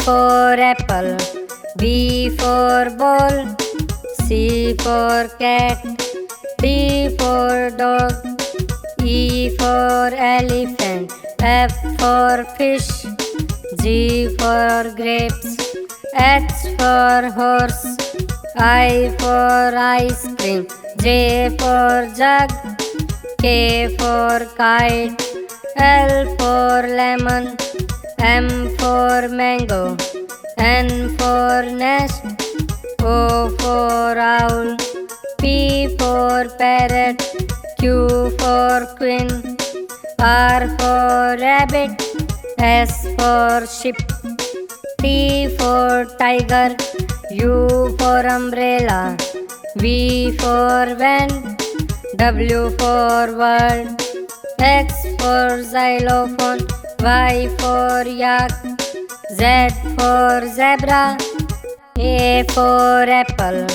for apple, B for ball, C for cat, D for dog, E for elephant, F for fish, G for grapes, H for horse, I for ice cream, J for jug, K for kite, L for lemon, M for mango, N for nest, O for owl, P for parrot, Q for queen, R for rabbit, S for sheep, T for tiger, U for umbrella, V for van, W for world, X for xylophone, Y for yak, Z for zebra, A for apple,